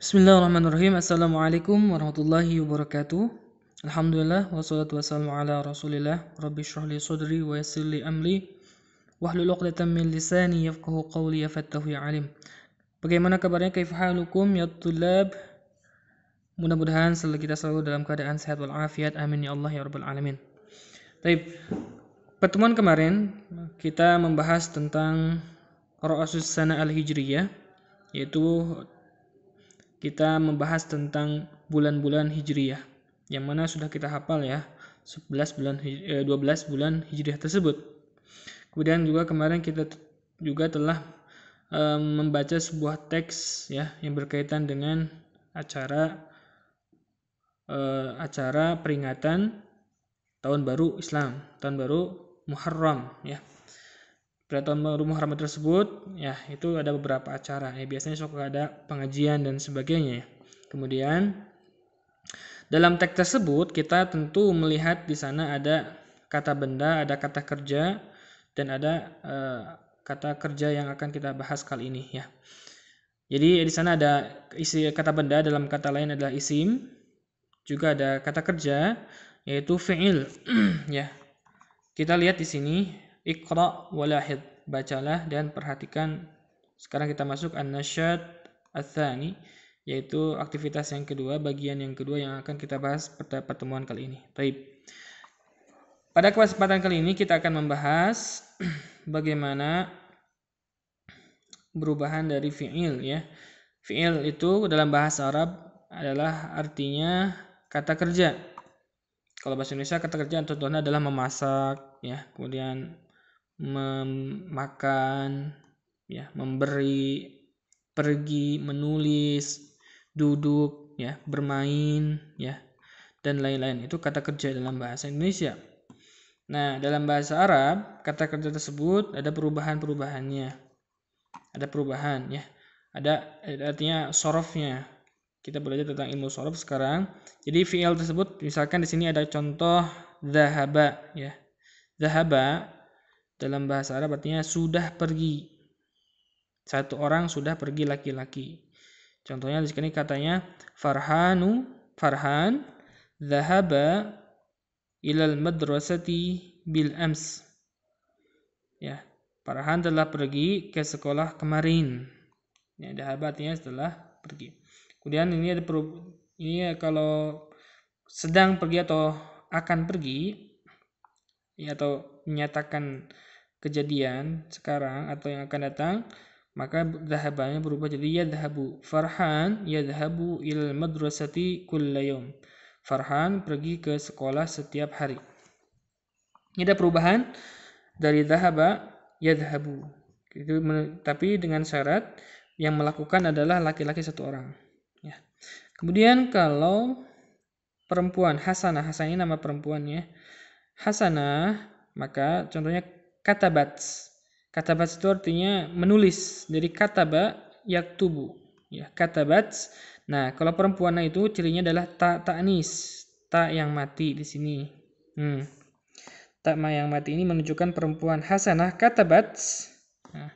Bismillahirrahmanirrahim. Assalamualaikum warahmatullahi wabarakatuh. Alhamdulillah wassalatu wassalamu ala Rasulillah. Rabbi shrah li sadri wa yassir li amri wahlul 'uqdatam min lisani yafqahu qawli yafattahu ya alim. Bagaimana kabarnya? Kaifa halukum ya tullab? Mudah-mudahan kita selalu dalam keadaan sehat wal afiat. Amin ya Allah ya rabbal alamin. Baik. Pertemuan kemarin kita membahas tentang Ra'asus Sana Al-Hijriyah, yaitu kita membahas tentang bulan-bulan Hijriyah, yang mana sudah kita hafal ya, 12 bulan Hijriyah tersebut. Kemudian juga kemarin kita juga telah membaca sebuah teks ya yang berkaitan dengan acara peringatan tahun baru Islam, tahun baru Muharram ya. Pada tahun baru Muharram tersebut ya itu ada beberapa acara ya, biasanya suka ada pengajian dan sebagainya ya. Kemudian dalam teks tersebut kita tentu melihat di sana ada kata benda, ada kata kerja, dan ada kata kerja yang akan kita bahas kali ini ya. Jadi di sana ada isi kata benda, dalam kata lain adalah isim, juga ada kata kerja yaitu fi'il ya. Kita lihat di sini Iqra walahid, bacalah dan perhatikan. Sekarang kita masuk an-nasyad ats-tsani, yaitu aktivitas yang kedua, bagian yang kedua yang akan kita bahas pada pertemuan kali ini. Baik. Pada kesempatan kali ini kita akan membahas bagaimana perubahan dari fi'il ya. Fi'il itu dalam bahasa Arab adalah artinya kata kerja. Kalau bahasa Indonesia kata kerja contohnya adalah memasak ya, kemudian memakan, ya, memberi, pergi, menulis, duduk, ya, bermain, ya, dan lain-lain. Itu kata kerja dalam bahasa Indonesia. Nah, dalam bahasa Arab, kata kerja tersebut ada perubahan-perubahannya. Ada perubahan, ya. Ada artinya sorofnya. Kita belajar tentang ilmu sorof sekarang. Jadi fi'il tersebut, misalkan di sini ada contoh dhahaba, ya. Dhahaba dalam bahasa Arab artinya sudah pergi. Satu orang sudah pergi, laki-laki. Contohnya di sini katanya Farhan dhahaba ilal madrasati bil ams. Ya, Farhan telah pergi ke sekolah kemarin. Ya, dhahaba artinya setelah pergi. Kemudian ini ada ini kalau sedang pergi atau akan pergi ya, atau menyatakan kejadian sekarang atau yang akan datang, maka dhahabanya berubah jadi yadhabu. Farhan yadhabu ilal madrasati kulla yawm. Farhan pergi ke sekolah setiap hari. Ini ada perubahan dari dhahaba yadhabu. Tapi dengan syarat yang melakukan adalah laki-laki satu orang. Ya. Kemudian kalau perempuan, Hasanah ini nama perempuannya. Hasanah, maka contohnya katabat. Katabat itu artinya menulis, dari kataba yaktubu. Ya, katabat. Nah, kalau perempuan itu cirinya adalah ta'nis, ta yang mati di sini. Ta yang mati ini menunjukkan perempuan. Hasanah katabat. Nah,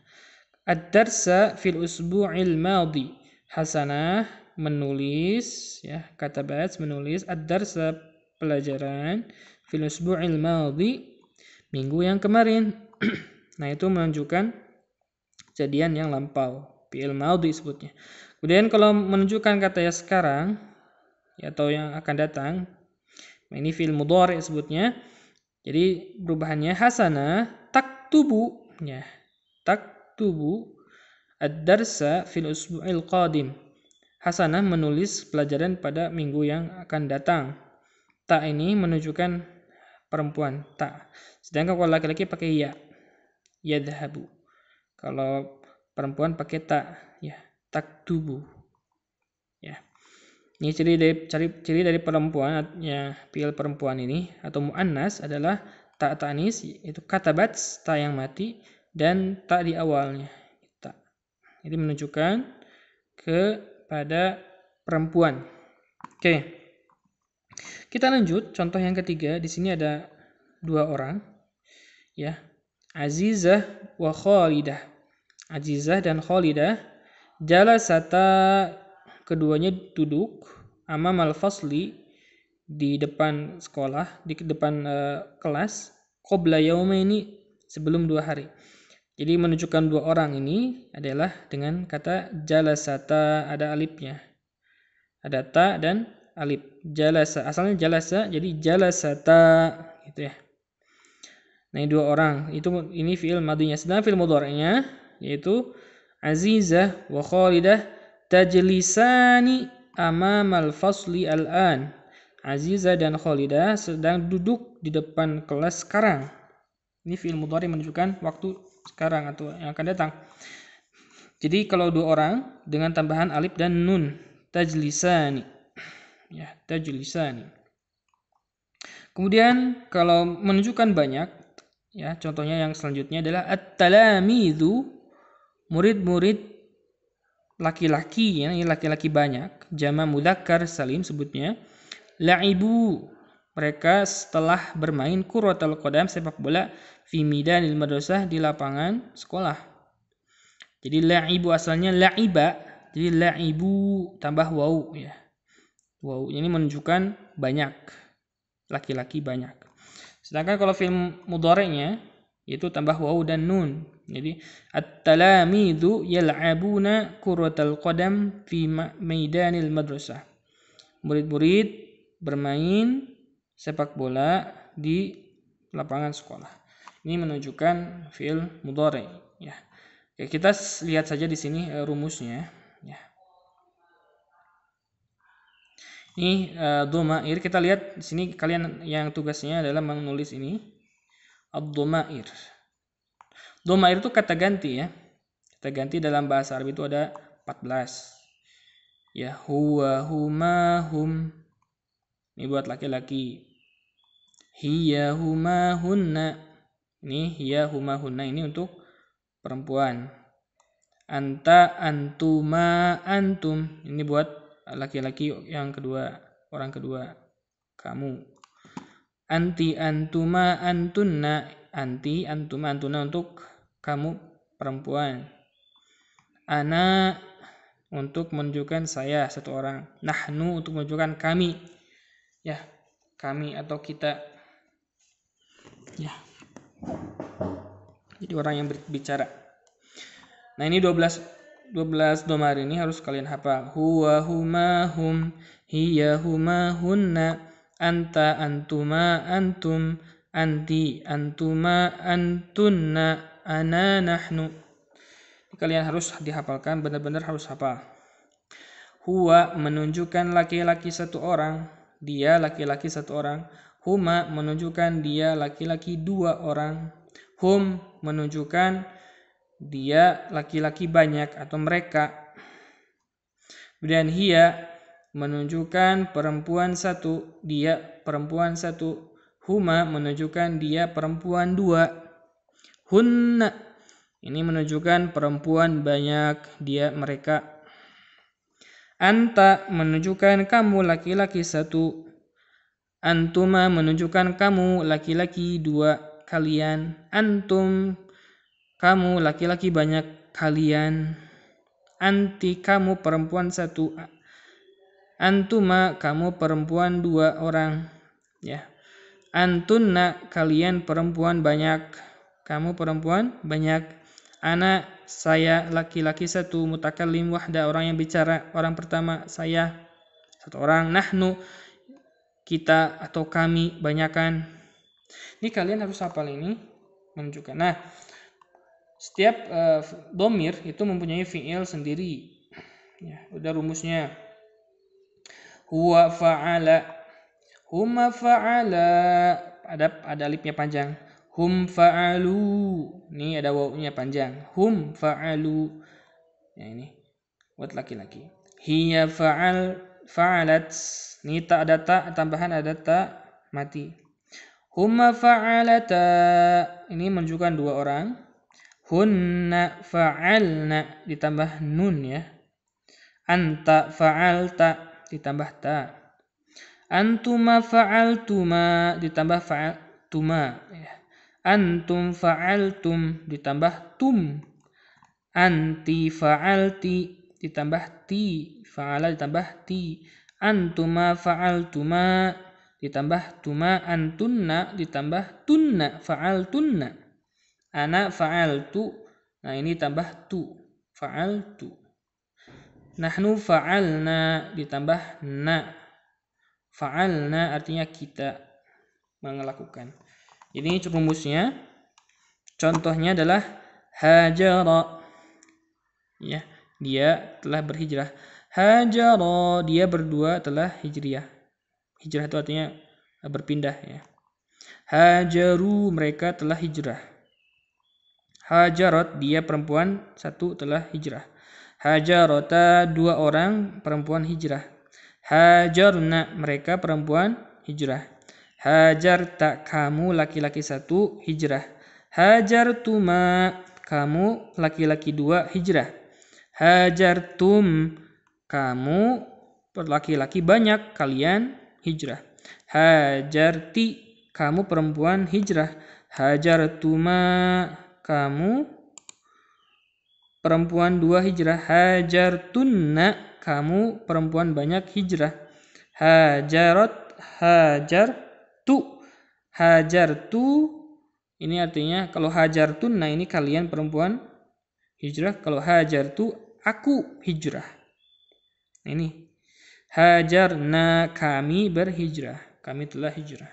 ad-darsa fil usbu'il madhi. Hasanah menulis, ya, katabat menulis, ad-darsa pelajaran fil usbu'il madhi, minggu yang kemarin. Nah, itu menunjukkan kejadian yang lampau, fi'il madhi sebutnya. Kemudian kalau menunjukkan kata yang sekarang ya, atau yang akan datang, ini fi'il mudhari sebutnya. Jadi perubahannya Hasanah taktubu, ya, taktubu ad-darsa fil usbu'il qadim. Hasanah menulis pelajaran pada minggu yang akan datang. Ta ini menunjukkan perempuan, ta. Sedangkan kalau laki-laki pakai ya, yadhabu. Kalau perempuan pakai ta, ya, taktubu. Ya. Ini ciri dari perempuan, ya, fi'il perempuan ini atau muannas adalah ta ta'nis, itu katabat, ta yang mati, dan ta di awalnya. Ta. Ini menunjukkan kepada perempuan. Oke. Kita lanjut, contoh yang ketiga. Di sini ada dua orang, ya, Azizah wa Khalidah. Azizah dan Khalidah jalasata keduanya duduk amamal fasli di depan sekolah, di depan kelas, qabla yaumaini sebelum 2 hari. Jadi menunjukkan 2 orang ini adalah dengan kata jalasata, ada alifnya. Ada ta dan alif. Jalasa, asalnya jalasa, jadi jalasata gitu ya. Nah, ini 2 orang. Ini fi'il madhinya. Sedangkan fi'il mudhari'nya yaitu Azizah wa Khalidah tajlisani amamal fasli al-an. Azizah dan Khalidah sedang duduk di depan kelas sekarang. Ini fi'il mudhari menunjukkan waktu sekarang atau yang akan datang. Jadi kalau 2 orang dengan tambahan alif dan nun, tajlisani. Ya, tajlisani. Kemudian kalau menunjukkan banyak, ya, contohnya yang selanjutnya adalah at-talamidzu, murid-murid laki-laki, ya, ini laki-laki banyak, jama' mudzakkar salim sebutnya. La'ibu, mereka setelah bermain kuratul qadam, sepak bola, fi midanil madrasah, di lapangan sekolah. Jadi la'ibu asalnya la'iba, jadi la'ibu tambah waw ya. Waw ini menunjukkan banyak, laki-laki banyak. Sedangkan kalau fi'il mudhari'nya itu tambah waw dan nun. Jadi at-talamidzu yal'abuna kuratul qadam fi maidanil madrasah. Murid-murid bermain sepak bola di lapangan sekolah. Ini menunjukkan fi'il mudhari' ya. Oke, kita lihat saja di sini rumusnya ya. Ini dhamair, kita lihat di sini kalian yang tugasnya adalah menulis ini ad-dhamair. Dhamair itu kata ganti ya. Kata ganti dalam bahasa Arab itu ada 14. Ya, huwa, huma, hum. Ini buat laki-laki. Hiya, huma, hunna. Ini hiya, huma, hunna ini untuk perempuan. Anta, antuma, antum. Ini buat laki-laki yang kedua, orang kedua. Kamu. Anti, antuma, antunna. Anti, antuma, antuna untuk kamu perempuan. Ana untuk menunjukkan saya satu orang. Nahnu untuk menunjukkan kami. Ya, kami atau kita. Ya. Jadi orang yang berbicara. Nah, ini 12 dhamir ini harus kalian hafal. Huwa, huma, hum, hiya, huma, hunna, anta, antuma, antum, anti, antuma, antunna, ana, nahnu. Kalian harus dihafalkan, benar-benar harus hafal. Huwa menunjukkan laki-laki satu orang, dia laki-laki satu orang. Huma menunjukkan dia laki-laki 2 orang. Hum menunjukkan dia laki-laki banyak atau mereka. Kemudian hiya menunjukkan perempuan 1, dia perempuan 1. Huma menunjukkan dia perempuan 2. Hunna ini menunjukkan perempuan banyak, dia mereka. Anta menunjukkan kamu laki-laki 1. Antuma menunjukkan kamu laki-laki 2, kalian. Antum kamu laki-laki banyak, kalian. Anti kamu perempuan 1. Antuma kamu perempuan 2 orang, ya. Antunna kalian perempuan banyak, kamu perempuan banyak. Ana saya laki-laki 1, mutakallim wahda orang yang bicara orang pertama, saya satu orang. Nahnu kita atau kami banyakan. Ini kalian harus hafal ini menunjukkan. Nah, setiap dhamir itu mempunyai fi'il sendiri. Ya, udah rumusnya. Huwa fa'ala, huma fa'ala, ada alifnya panjang. Hum fa'alu, ini ada wawunya panjang. Hum fa'alu, ya ini buat laki-laki. Hiya fa'alat, ini tak ada ta tambahan, ada ta mati. Huma fa'alata, ini menunjukkan 2 orang. Hunna fa'alna ditambah nun ya. Anta fa'alta ditambah ta. Antuma fa'altuma ditambah fa'altuma ya. Antum fa'altum ditambah tum. Anti fa'alti ditambah ti, fa'ala ditambah ti, antuma fa'altuma ditambah tuma, antunna ditambah tunna, fa'altunna, ana fa'altu, nah ini tambah tu, fa'altu, nahnu fa'alna ditambah na, fa'alna artinya kita melakukan. Ini rumusnya. Contohnya adalah hajara, ya, dia telah berhijrah. Hajara, dia berdua telah hijriah. Hijrah itu artinya berpindah, ya. Hajaru, mereka telah hijrah. Hajarat, dia perempuan satu telah hijrah. Hajarata, dua orang perempuan hijrah. Hajarna, mereka perempuan hijrah. Hajarta, kamu laki-laki satu hijrah. Hajartuma, kamu laki-laki dua hijrah. Hajartum, kamu laki-laki banyak, kalian hijrah. Hajarti, kamu perempuan hijrah. Hajartuma, kamu perempuan dua hijrah. Hajartunna, kamu perempuan banyak hijrah. Hajarat, hajartu, hajartu, ini artinya kalau hajartun, nah ini kalian perempuan hijrah. Kalau hajartu, aku hijrah. Nah ini hajarna, kami berhijrah, kami telah hijrah.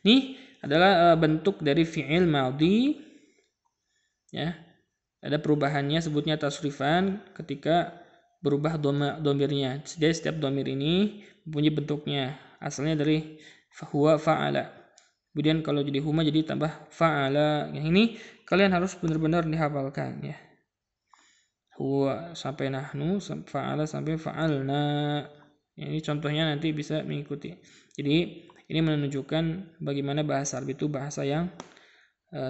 Ini adalah bentuk dari fi'il madhi, ya. Ada perubahannya, sebutnya tasrifan ketika berubah domirnya. Jadi setiap domir ini punya bentuknya. Asalnya dari huwa fa'ala. Kemudian kalau jadi huma jadi tambah fa'ala. Yang ini kalian harus benar-benar dihafalkan, ya. Huwa sampai nahnu, fa'ala sampai fa'alna. Ini contohnya nanti bisa mengikuti. Jadi ini menunjukkan bagaimana bahasa Arab itu bahasa yang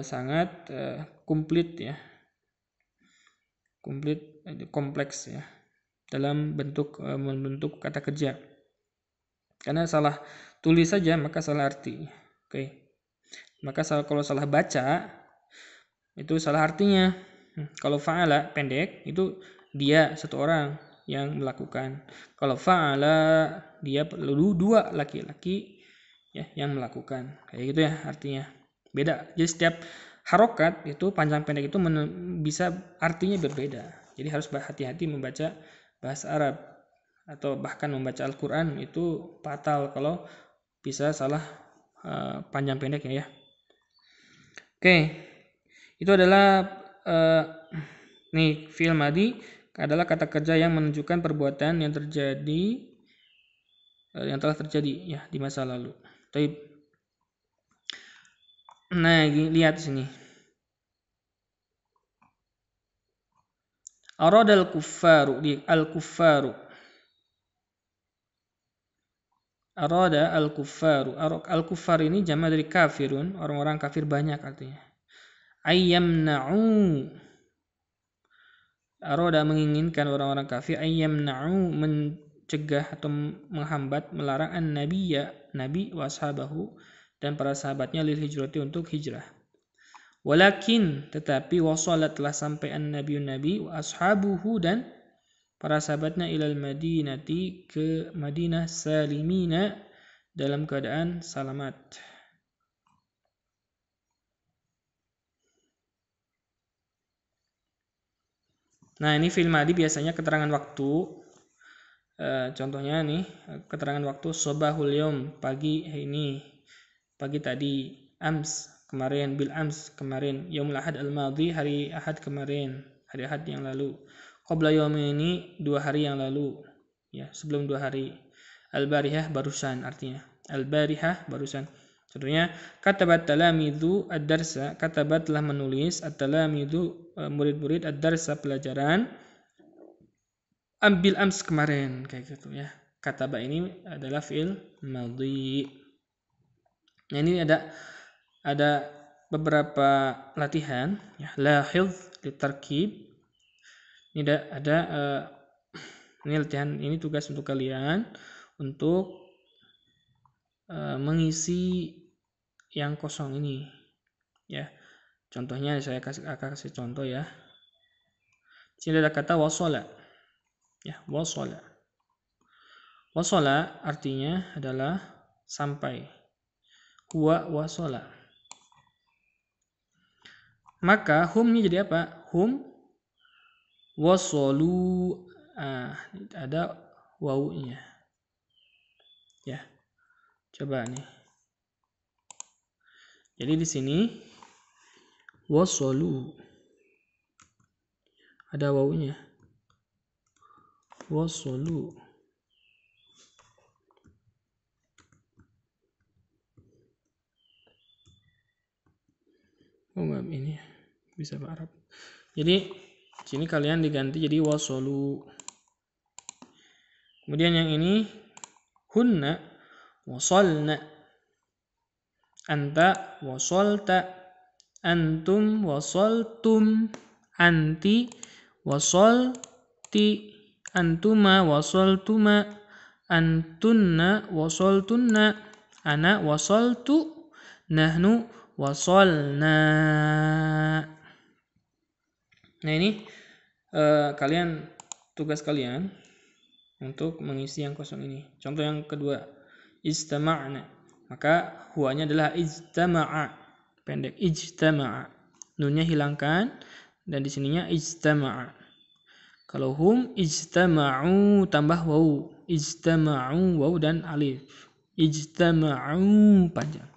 sangat komplit, ya. Komplit, kompleks, ya, dalam membentuk kata kerja. Karena salah tulis saja maka salah arti. Oke. Maka kalau salah baca itu salah artinya. Kalau fa'ala pendek itu dia satu orang yang melakukan. Kalau fa'ala dia perlu dua laki-laki, ya, yang melakukan. Kayak gitu, ya, artinya. Beda. Jadi setiap harokat itu panjang pendek itu bisa artinya berbeda. Jadi harus hati-hati membaca bahasa Arab atau bahkan membaca Al-Qur'an itu fatal kalau bisa salah panjang pendeknya, ya. Oke. Itu adalah nih fi'il madhi adalah kata kerja yang menunjukkan perbuatan yang terjadi yang telah terjadi, ya, di masa lalu. Nah, lihat sini. Aradal kuffaru, di al-kuffaru. Arada al-kuffaru. Al-kuffar ini jama dari kafirun, orang-orang kafir banyak artinya. Ayyamna'u. Arada menginginkan orang-orang kafir, ayyamna'u, mencegah atau menghambat, melarang an-nabiyya, nabi wa ashabahu, dan para sahabatnya lil hijrati, untuk hijrah. Walakin, tetapi wasalat, telah sampai an-nabiyun, nabi wa ashabuhu, dan para sahabatnya ilal madinati, ke Madinah, salimina, dalam keadaan selamat. Nah, ini fi'il madhi biasanya keterangan waktu. Contohnya nih, keterangan waktu sobahul yom, pagi ini, pagi tadi, ams, kemarin, bil ams, kemarin, yaumul ahad al-madhi, hari ahad kemarin, hari ahad yang lalu. Qabla yawmi, ini 2 hari yang lalu, ya, sebelum 2 hari. Al-barihah, barusan artinya. Al-barihah, barusan. Contohnya, katabat talamidhu ad-darsa, katabat telah menulis, at-talamidhu, murid-murid, ad-darsa, pelajaran, ambil ams, kemarin, kayak gitu, ya. Kataba ini adalah fi'il madhi. Nah, ini ada beberapa latihan, ya. Lahidh litarkib. Ini ada ini latihan, ini tugas untuk kalian untuk mengisi yang kosong ini, ya. Contohnya saya akan kasih contoh, ya. Sini ada kata wasala. Ya, wasala. Wasala artinya adalah sampai. Huwa wasala. Maka humnya jadi apa? Hum wasalu. Ada wawunya. Ya. Coba nih. Jadi di sini wasalu. Ada wawunya. Wasalu. Oh, maaf, ini bisa Pak Arab. Jadi sini kalian diganti jadi wasalu. Kemudian yang ini hunna wasalna. Anta wasalta. Antum wasaltum. Anti wasalti. Antuma wasaltuma. Antunna wasaltunna. Ana wasaltu. Nahnu wasalna. Nah ini kalian, tugas kalian untuk mengisi yang kosong ini. Contoh yang kedua, istama'na. Maka huanya adalah ijtama'a, pendek, ijtama'a. Nunnya hilangkan dan di sininya ijtama'a. Kalau hum ijtama'u tambah waw, ijtama'u waw dan alif. Ijtama'u panjang.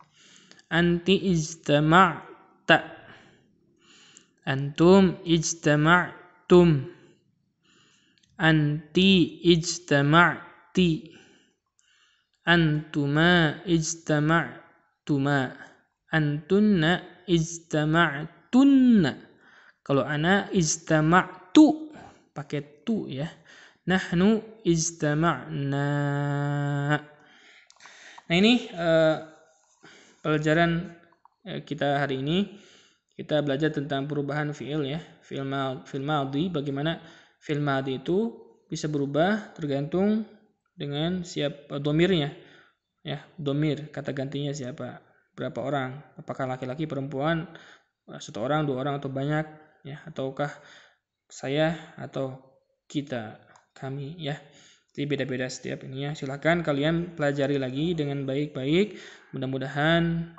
Anti ijtama'ta. Antum ijtama'tum. Anti ijtama'ti. Antuma ijtama'tuma. Antunna ijtama'tunna. Kalau ana ijtama'tu, pakai tu ya. Nahnu ijtama'na. Nah ini pelajaran kita hari ini. Kita belajar tentang perubahan fi'il ya. Fi'il madhi, bagaimana fi'il madhi itu bisa berubah tergantung dengan domirnya. Ya, domir, kata gantinya siapa, berapa orang, apakah laki-laki, perempuan, satu orang, dua orang atau banyak ya, ataukah saya atau kita, kami ya. Jadi beda-beda setiap ini ya. Silakan kalian pelajari lagi dengan baik-baik. Mudah-mudahan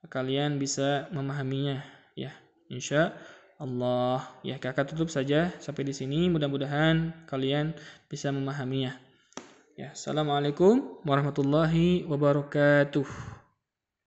kalian bisa memahaminya ya. Insya Allah ya. Kakak tutup saja sampai di sini. Mudah-mudahan kalian bisa memahaminya. Ya, assalamualaikum warahmatullahi wabarakatuh.